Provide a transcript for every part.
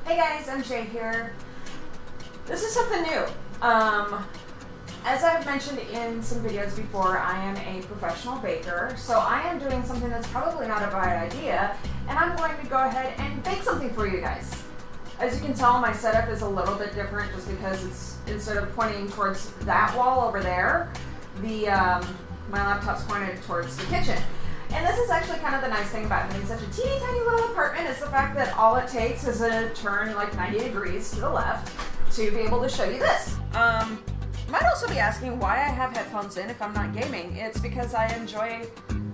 Hey guys, MJ here. This is something new. As I've mentioned in some videos before, I am a professional baker, so I am doing something that's probably not a bad idea, and I'm going to go ahead and bake something for you guys. As you can tell, my setup is a little bit different just because it's, instead of pointing towards that wall over there, my laptop's pointed towards the kitchen. And this is actually kind of the nice thing about having such a teeny tiny little apartment, is the fact that all it takes is a turn like 90 degrees to the left to be able to show you this. You might also be asking why I have headphones in if I'm not gaming. It's because I enjoy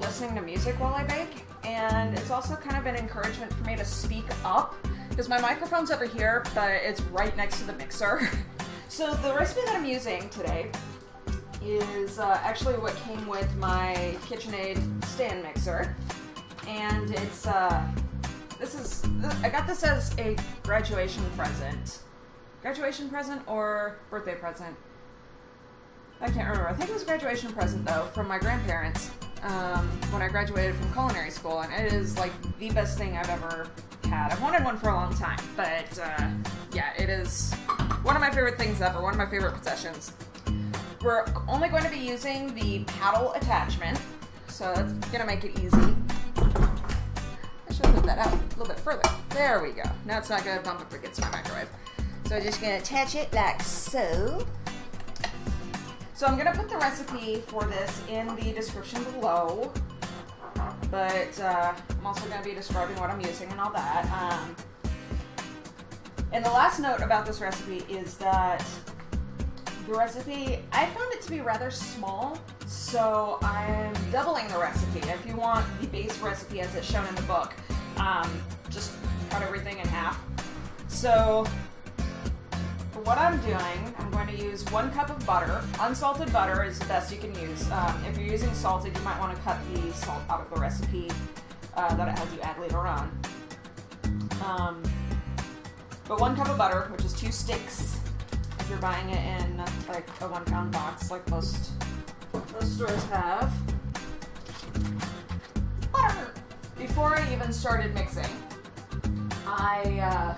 listening to music while I bake, and it's also kind of an encouragement for me to speak up, because my microphone's over here, but it's right next to the mixer. So the recipe that I'm using today is actually what came with my KitchenAid stand mixer, and it's I got this as a graduation present or birthday present. I can't remember. I think it was a graduation present though from my grandparents when I graduated from culinary school, and it is like the best thing I've ever had. I've wanted one for a long time, but yeah, it is one of my favorite things ever, one of my favorite possessions. We're only going to be using the paddle attachment, so that's gonna make it easy. I should move that out a little bit further. There we go. Now it's not gonna bump up against my microwave. So I'm just gonna attach it like so. So I'm gonna put the recipe for this in the description below, but I'm also gonna be describing what I'm using and all that. And the last note about this recipe is that the recipe, I found it to be rather small, so I'm doubling the recipe. If you want the base recipe as it's shown in the book, just cut everything in half. So for what I'm doing, I'm going to use 1 cup of butter. Unsalted butter is the best you can use. If you're using salted, you might want to cut the salt out of the recipe that it has you add later on. But 1 cup of butter, which is 2 sticks, if you're buying it in like a 1 pound box like most stores have. Butter! Before I even started mixing, I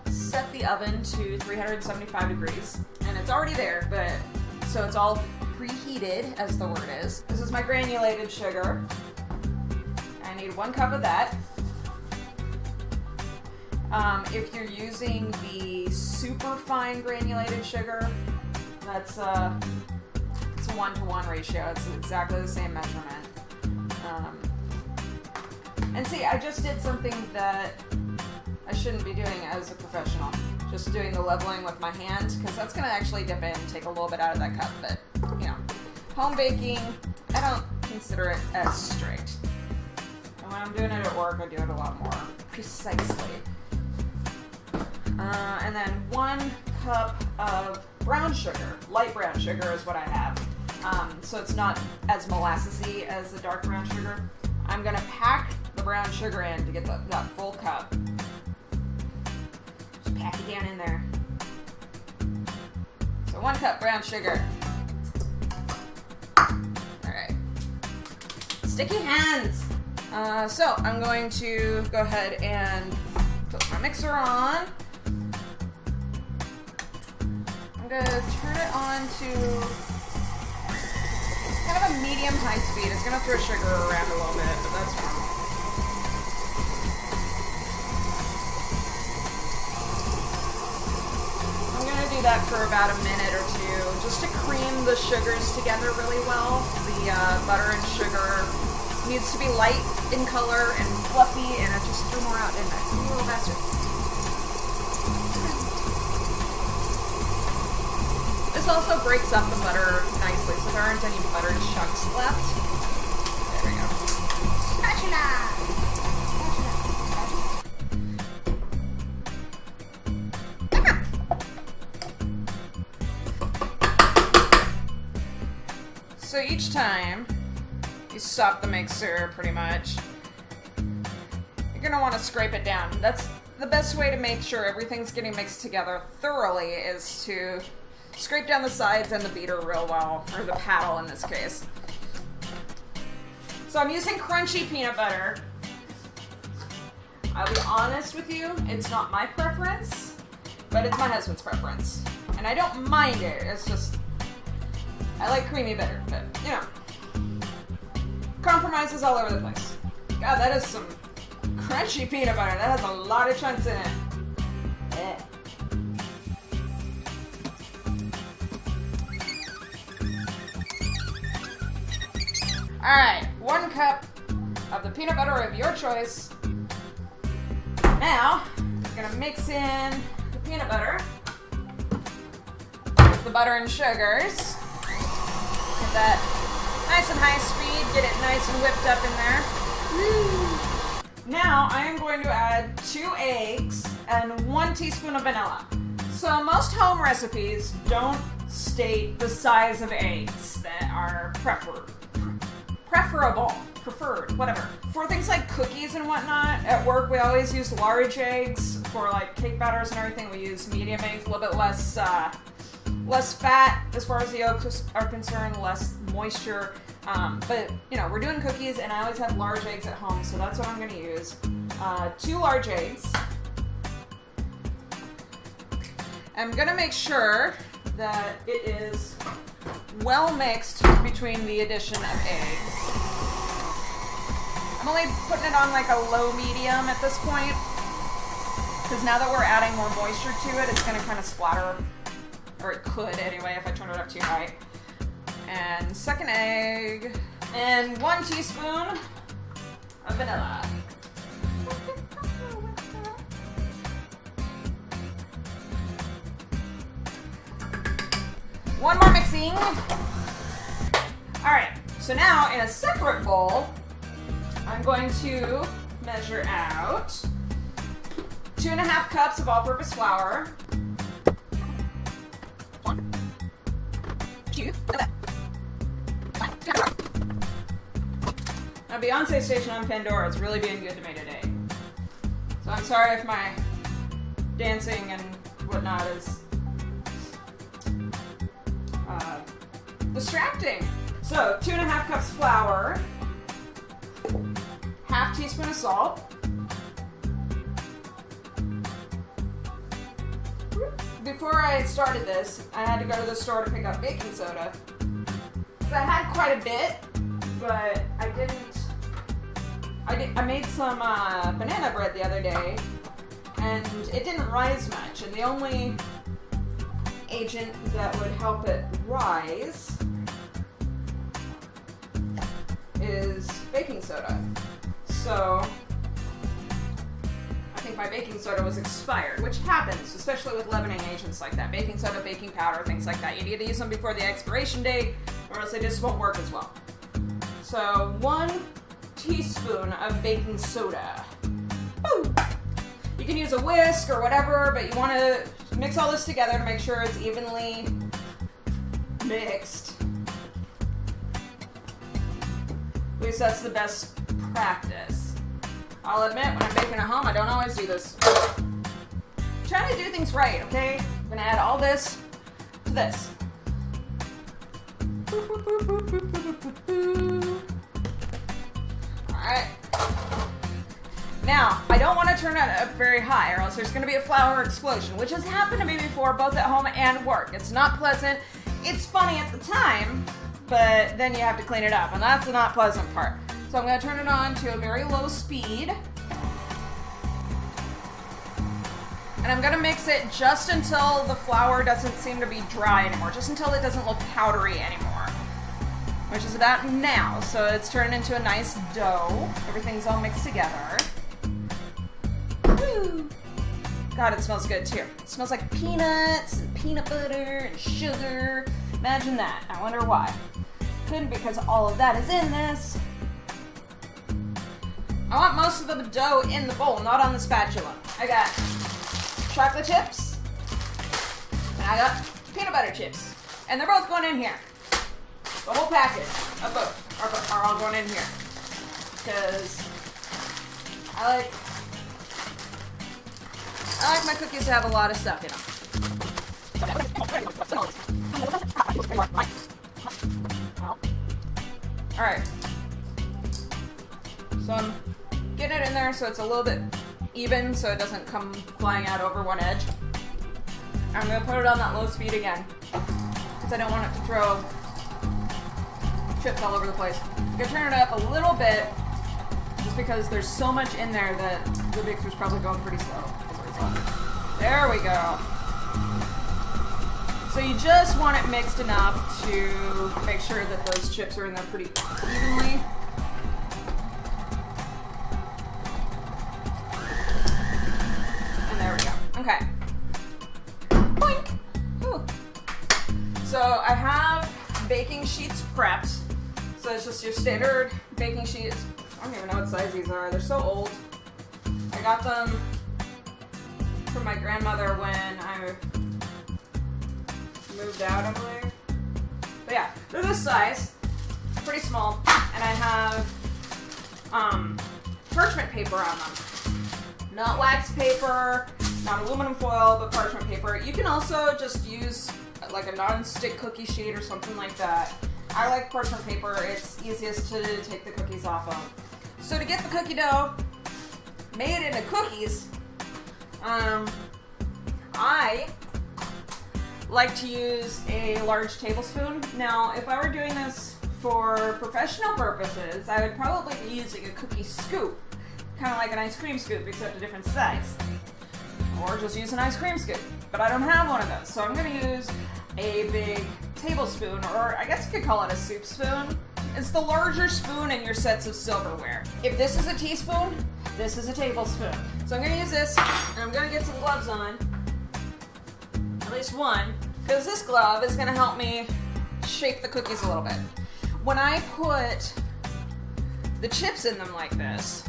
set the oven to 375 degrees, and it's already there, but so it's all preheated, as the word is. This is my granulated sugar. I need 1 cup of that. If you're using the super fine granulated sugar, that's it's a 1-to-1 ratio. It's exactly the same measurement. And see, I just did something that I shouldn't be doing as a professional. Just doing the leveling with my hand, because that's going to actually dip in and take a little bit out of that cup. But, you know, home baking, I don't consider it as strict. And when I'm doing it at work, I do it a lot more precisely. And then 1 cup of brown sugar. Light brown sugar is what I have. So it's not as molassesy as the dark brown sugar. I'm going to pack the brown sugar in to get that full cup. Just pack it down in there. So 1 cup brown sugar. Alright. Sticky hands! So I'm going to go ahead and put my mixer on. I'm going to turn it on to kind of a medium-high speed. It's going to throw sugar around a little bit, but that's fine. I'm going to do that for about a minute or 2, just to cream the sugars together really well. The butter and sugar needs to be light in color and fluffy, and I just threw more out, didn't I? A little faster. This also breaks up the butter nicely, so there aren't any butter chunks left. There we go. Spatula! So each time you stop the mixer, pretty much, you're going to want to scrape it down. That's the best way to make sure everything's getting mixed together thoroughly, is to scrape down the sides and the beater real well, or the paddle in this case. So I'm using crunchy peanut butter. I'll be honest with you, it's not my preference, but it's my husband's preference. And I don't mind it, it's just, I like creamy better, but, you know. Compromises all over the place. God, that is some crunchy peanut butter. That has a lot of chunks in it. Eh. Alright, 1 cup of the peanut butter of your choice. Now, we're gonna mix in the peanut butter with the butter and sugars. Get that nice and high speed, get it nice and whipped up in there. Now, I am going to add 2 eggs and 1 teaspoon of vanilla. So most home recipes don't state the size of eggs that are preferred, whatever. For things like cookies and whatnot, at work we always use large eggs. For like cake batters and everything, we use medium eggs, a little bit less fat as far as the yolks are concerned, less moisture. But you know, we're doing cookies and I always have large eggs at home, so that's what I'm gonna use. 2 large eggs. I'm gonna make sure that it is well mixed between the addition of eggs. I'm only putting it on like a low medium at this point, because now that we're adding more moisture to it, it's gonna kind of splatter, or it could anyway if I turn it up too high. And 2nd egg, and 1 teaspoon of vanilla. One more mixing. All right, so now in a separate bowl, I'm going to measure out 2½ cups of all-purpose flour. 1, 2, Now Beyonce Station on Pandora is really being good to me today. So I'm sorry if my dancing and whatnot is distracting. So 2½ cups flour, ½ teaspoon of salt, before I started this, I had to go to the store to pick up baking soda. So I had quite a bit, but I made some banana bread the other day, and it didn't rise much, and the only agent that would help it rise is baking soda. So I think my baking soda was expired, which happens, especially with leavening agents like that. Baking soda, baking powder, things like that. You need to use them before the expiration date, or else they just won't work as well. So 1 teaspoon of baking soda. Woo! You can use a whisk or whatever, but you want to mix all this together to make sure it's evenly mixed. At least that's the best practice. I'll admit, when I'm baking at home, I don't always do this. Try to do things right, okay? I'm gonna add all this to this. Alright. Now, I don't want to turn it up very high or else there's going to be a flour explosion, which has happened to me before, both at home and work. It's not pleasant. It's funny at the time, but then you have to clean it up, and that's the not pleasant part. So I'm going to turn it on to a very low speed. And I'm going to mix it just until the flour doesn't seem to be dry anymore, just until it doesn't look powdery anymore, which is about now. So it's turned into a nice dough. Everything's all mixed together. Woo! God, it smells good too. It smells like peanuts and peanut butter and sugar. Imagine that. I wonder why. Couldn't, because all of that is in this. I want most of the dough in the bowl, not on the spatula. I got chocolate chips, and I got peanut butter chips. And they're both going in here. The whole package of both are all going in here. Because I like my cookies to have a lot of stuff in them. Alright. So I'm getting it in there so it's a little bit even so it doesn't come flying out over one edge. I'm gonna put it on that low speed again because I don't want it to throw chips all over the place. I'm gonna turn it up a little bit just because there's so much in there that the mixer's probably going pretty slow as a result. There we go. So you just want it mixed enough to make sure that those chips are in there pretty evenly. And there we go. Okay. Boink. Ooh. So I have baking sheets prepped. So it's just your standard baking sheets. I don't even know what size these are. They're so old. I got them from my grandmother when I moved out, I believe. But yeah, they're this size, pretty small, and I have parchment paper on them. Not wax paper, not aluminum foil, but parchment paper. You can also just use like a non-stick cookie sheet or something like that. I like parchment paper. It's easiest to take the cookies off of. So to get the cookie dough made into cookies, I like to use a large tablespoon. Now, if I were doing this for professional purposes, I would probably be using a cookie scoop, kind of like an ice cream scoop, except a different size. Or just use an ice cream scoop. But I don't have one of those, so I'm going to use a big tablespoon, or I guess you could call it a soup spoon. It's the larger spoon in your sets of silverware. If this is a teaspoon, this is a tablespoon. So I'm going to use this, and I'm going to get some gloves on. At least one, because this glove is going to help me shape the cookies a little bit. When I put the chips in them like this,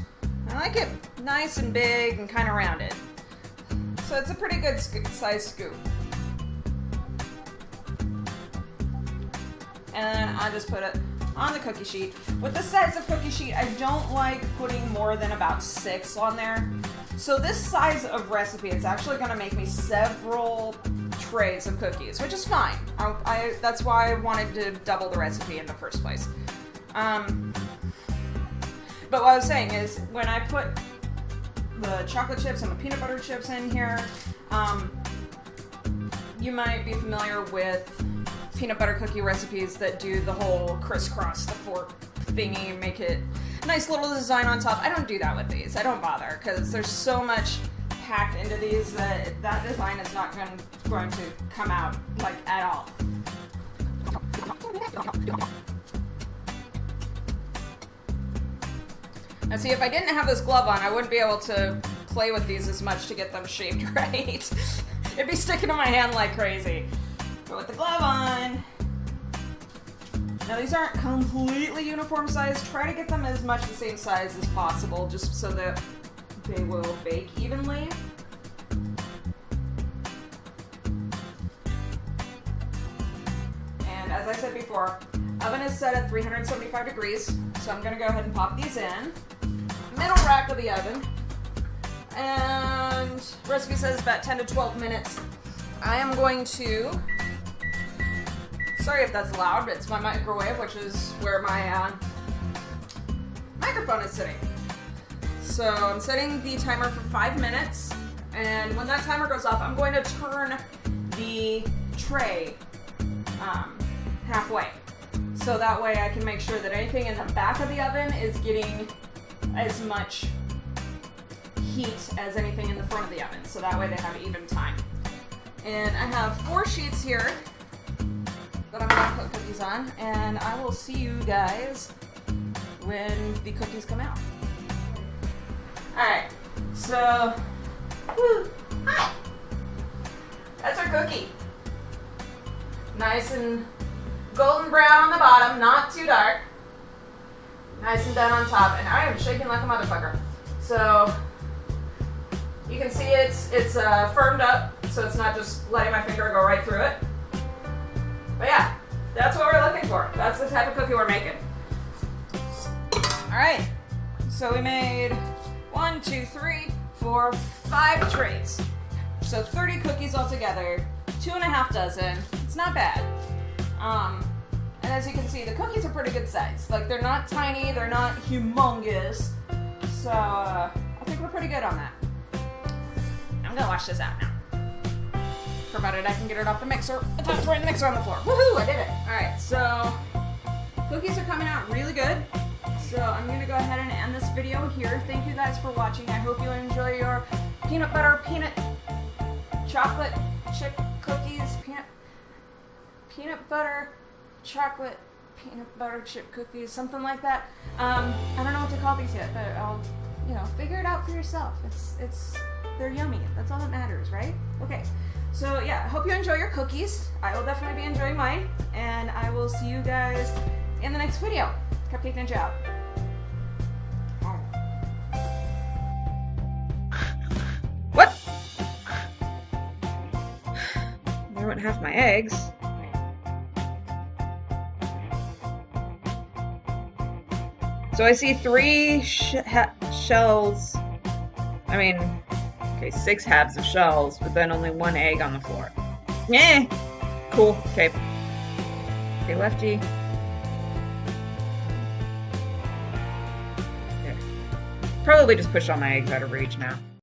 I like it nice and big and kind of rounded. So it's a pretty good size scoop. And I just put it on the cookie sheet. With this size of cookie sheet, I don't like putting more than about 6 on there. So this size of recipe is actually going to make me several trays of cookies, which is fine. That's why I wanted to double the recipe in the first place. But what I was saying is, when I put the chocolate chips and the peanut butter chips in here, you might be familiar with peanut butter cookie recipes that do the whole crisscross the fork thingy, make it a nice little design on top. I don't do that with these. I don't bother because there's so much packed into these that that design is not going to come out like at all. Now see, if I didn't have this glove on, I wouldn't be able to play with these as much to get them shaped right. It'd be sticking to my hand like crazy. But with the glove on, now these aren't completely uniform size. Try to get them as much the same size as possible, just so that they will bake evenly. And as I said before, oven is set at 375 degrees, so I'm gonna go ahead and pop these in. Middle rack of the oven. And recipe says about 10 to 12 minutes. I am going to, sorry if that's loud, but it's my microwave, which is where my microphone is sitting. So I'm setting the timer for 5 minutes, and when that timer goes off, I'm going to turn the tray halfway. So that way I can make sure that anything in the back of the oven is getting as much heat as anything in the front of the oven. So that way they have even time. And I have 4 sheets here that I'm going to put cookies on, and I will see you guys when the cookies come out. Alright, so, hi! That's our cookie. Nice and golden brown on the bottom, not too dark. Nice and done on top, and I am shaking like a motherfucker. So, you can see it's firmed up, so it's not just letting my finger go right through it. But yeah, that's what we're looking for. That's the type of cookie we're making. Alright, so we made 1, 2, 3, 4, 5 trays. So 30 cookies altogether, 2.5 dozen. It's not bad. And as you can see, the cookies are pretty good size. Like, they're not tiny, they're not humongous. So I think we're pretty good on that. I'm gonna wash this out now. Provided I can get it off the mixer. It's right in the mixer on the floor. Woohoo! I did it. All right, so cookies are coming out really good. So I'm gonna go ahead and end this video here. Thank you guys for watching. I hope you enjoy your peanut butter, chocolate chip cookies. Peanut butter, chocolate, peanut butter chip cookies, something like that. I don't know what to call these yet, but I'll, figure it out for yourself. They're yummy. That's all that matters, right? Okay. So yeah, I hope you enjoy your cookies. I will definitely be enjoying mine, and I will see you guys in the next video. Cupcake Ninja out. What? There went half my eggs. So I see 3 shells. I mean, okay, 6 halves of shells, but then only 1 egg on the floor. Yeah. Cool. Okay. Okay, lefty. Okay. Probably just push all my eggs out of reach now.